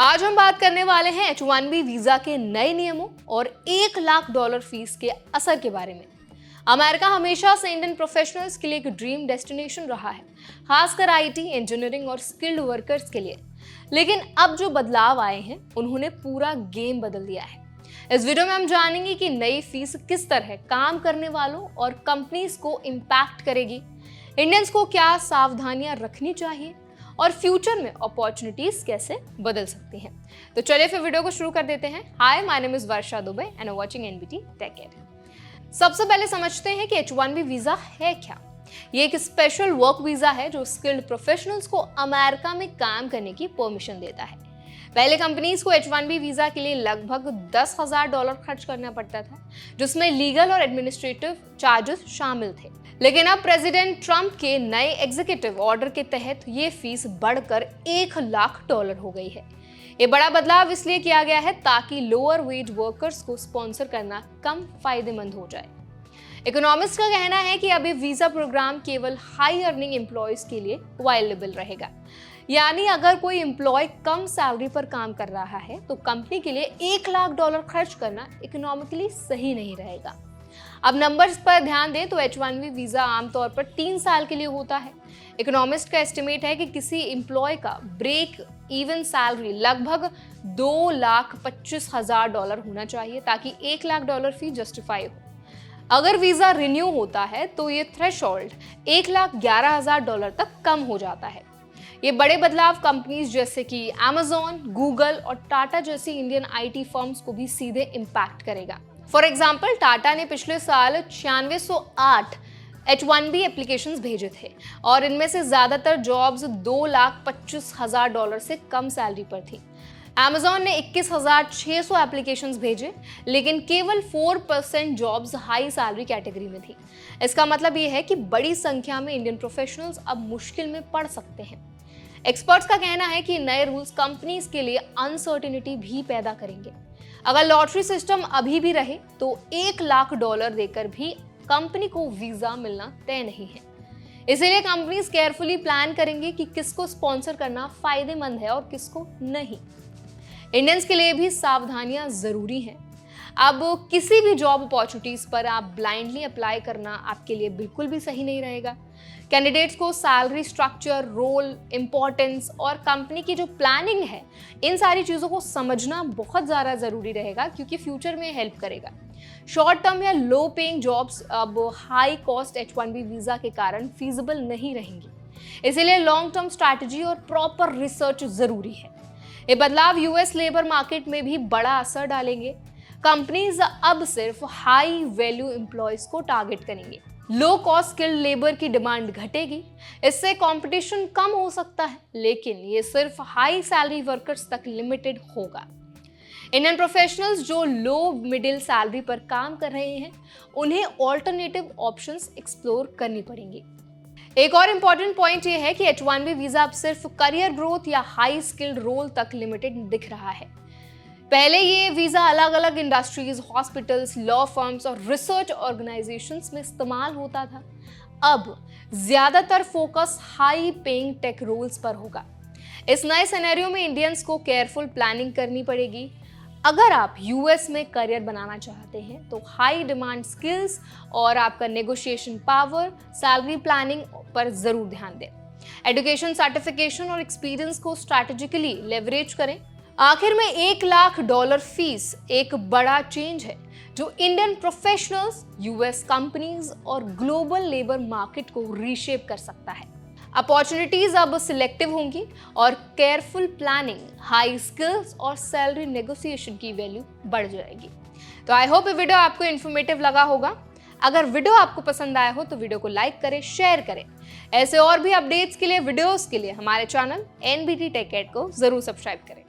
आज हम बात करने वाले हैं H1B वीजा के नए नियमों और $1 लाख फीस के असर के बारे में। अमेरिका हमेशा से इंडियन प्रोफेशनल्स के लिए एक ड्रीम डेस्टिनेशन रहा है, खासकर आईटी, इंजीनियरिंग और स्किल्ड वर्कर्स के लिए। लेकिन अब जो बदलाव आए हैं उन्होंने पूरा गेम बदल दिया है। इस वीडियो में हम जानेंगे कि नई फीस किस तरह काम करने वालों और कंपनीज को इम्पैक्ट करेगी, इंडियंस को क्या सावधानियां रखनी चाहिए और फ्यूचर में अपॉर्चुनिटीज कैसे बदल सकती हैं। तो चलिए फिर वीडियो को शुरू कर देते हैं। Hi, my name is Varsha Dubey and I watching NBT tech ed. सबसे पहले समझते हैं कि H1B वीजा है क्या। ये एक स्पेशल वर्क वीजा है जो स्किल्ड प्रोफेशनल्स को अमेरिका में काम करने की परमिशन देता है। पहले कंपनीज को H1B वीजा के लिए लगभग $10,000 खर्च करना पड़ता था, जिसमें लीगल और एडमिनिस्ट्रेटिव चार्जेस शामिल थे। लेकिन अब प्रेसिडेंट ट्रंप के नए एग्जीक्यूटिव ऑर्डर के तहत ये फीस बढ़कर $1 लाख हो गई है। ये बड़ा बदलाव इसलिए किया गया है ताकि लोअर वेज वर्कर्स को स्पॉन्सर करना कम फायदेमंद हो जाए। इकोनॉमिस्ट का कहना है कि अब ये वीजा प्रोग्राम केवल हाई अर्निंग एम्प्लॉयज के लिए वायलेबल रहेगा। यानी अगर कोई एम्प्लॉय कम सैलरी पर काम कर रहा है तो कंपनी के लिए $1 लाख खर्च करना इकोनॉमिकली सही नहीं रहेगा। अब नंबर्स पर ध्यान दें तो H1B वीजा आमतौर पर 3 साल के लिए होता है। इकोनॉमिस्ट का एस्टिमेट है कि किसी एम्प्लॉय का ब्रेक इवन सैलरी लगभग $2,25,000 होना चाहिए ताकि $1 लाख फी जस्टिफाई हो। अगर वीजा रिन्यू होता है तो ये थ्रेशोल्ड $1,11,000 तक कम हो जाता है। ये बड़े बदलाव कंपनीज जैसे कि Amazon, गूगल और टाटा जैसी इंडियन आईटी फर्म्स को भी सीधे इम्पैक्ट करेगा। फॉर एग्जाम्पल, टाटा ने पिछले साल 9608 H1B एप्लीकेशंस भेजे थे और इनमें से ज्यादातर जॉब्स $2,25,000 से कम सैलरी पर थी। Amazon ने 21,600 एप्लीकेशंस भेजे, लेकिन केवल 4% जॉब्स हाई सैलरी कैटेगरी में थी। इसका मतलब ये है कि बड़ी संख्या में इंडियन प्रोफेशनल्स अब मुश्किल में पड़ सकते हैं। एक्सपर्ट्स का कहना है कि नए रूल्स कंपनीज के लिए अनसर्टेनिटी भी पैदा करेंगे। अगर लॉटरी सिस्टम अभी भी रहे तो $1 लाख देकर भी कंपनी को वीजा मिलना तय नहीं है। इसीलिए कंपनीज केयरफुली प्लान करेंगे कि किसको स्पॉन्सर करना फायदेमंद है और किसको नहीं। इंडियंस के लिए भी सावधानियां जरूरी हैं। अब किसी भी जॉब अपॉर्चुनिटीज पर आप ब्लाइंडली अप्लाई करना आपके लिए बिल्कुल भी सही नहीं रहेगा। कैंडिडेट्स को सैलरी स्ट्रक्चर, रोल, इंपॉर्टेंस और कंपनी की जो प्लानिंग है, इन सारी चीज़ों को समझना बहुत ज़्यादा ज़रूरी रहेगा क्योंकि फ्यूचर में हेल्प करेगा। शॉर्ट टर्म या लो पेइंग जॉब्स अब हाई कॉस्ट H1B वीज़ा के कारण फीजिबल नहीं रहेंगी। इसीलिए लॉन्ग टर्म स्ट्रैटेजी और प्रॉपर रिसर्च ज़रूरी है। ये बदलाव यूएस लेबर मार्केट में भी बड़ा असर डालेंगे। कंपनीज अब सिर्फ हाई वैल्यू एम्प्लॉयज को टारगेट करेंगे। लो कॉस्ट स्किल्ड लेबर की डिमांड घटेगी। इससे कंपटीशन कम हो सकता है, लेकिन ये सिर्फ हाई सैलरी वर्कर्स तक लिमिटेड होगा। इंडियन प्रोफेशनल्स जो लो मिडिल सैलरी पर काम कर रहे हैं, उन्हें ऑल्टरनेटिव ऑप्शंस एक्सप्लोर करनी पड़ेंगी। एक और इम्पॉर्टेंट पॉइंट ये है कि H1B वीजा अब सिर्फ करियर ग्रोथ या हाई स्किल्ड रोल तक लिमिटेड दिख रहा है। पहले ये वीजा अलग अलग इंडस्ट्रीज, हॉस्पिटल्स, लॉ फर्म्स और रिसर्च ऑर्गेनाइजेशंस में इस्तेमाल होता था। अब ज्यादातर focus high paying tech roles पर होगा। इस नए सिनेरियो में इंडियंस को केयरफुल प्लानिंग करनी पड़ेगी। अगर आप यूएस में करियर बनाना चाहते हैं तो हाई डिमांड स्किल्स और आपका नेगोशिएशन पावर, सैलरी प्लानिंग पर जरूर ध्यान दें। एजुकेशन, सर्टिफिकेशन और एक्सपीरियंस को स्ट्रैटेजिकली लेवरेज करें। आखिर में $1 लाख फीस एक बड़ा चेंज है जो इंडियन प्रोफेशनल्स, यूएस कंपनीज और ग्लोबल लेबर मार्केट को रीशेप कर सकता है। अपॉर्चुनिटीज अब सिलेक्टिव होंगी और केयरफुल प्लानिंग, हाई स्किल्स और सैलरी नेगोशिएशन की वैल्यू बढ़ जाएगी। तो आई होप ये वीडियो आपको इन्फॉर्मेटिव लगा होगा। अगर वीडियो आपको पसंद आया हो तो वीडियो को लाइक करें, शेयर करें। ऐसे और भी अपडेट्स के लिए, वीडियोस के लिए हमारे चैनल एनबीटी टेक एड को जरूर सब्सक्राइब करें।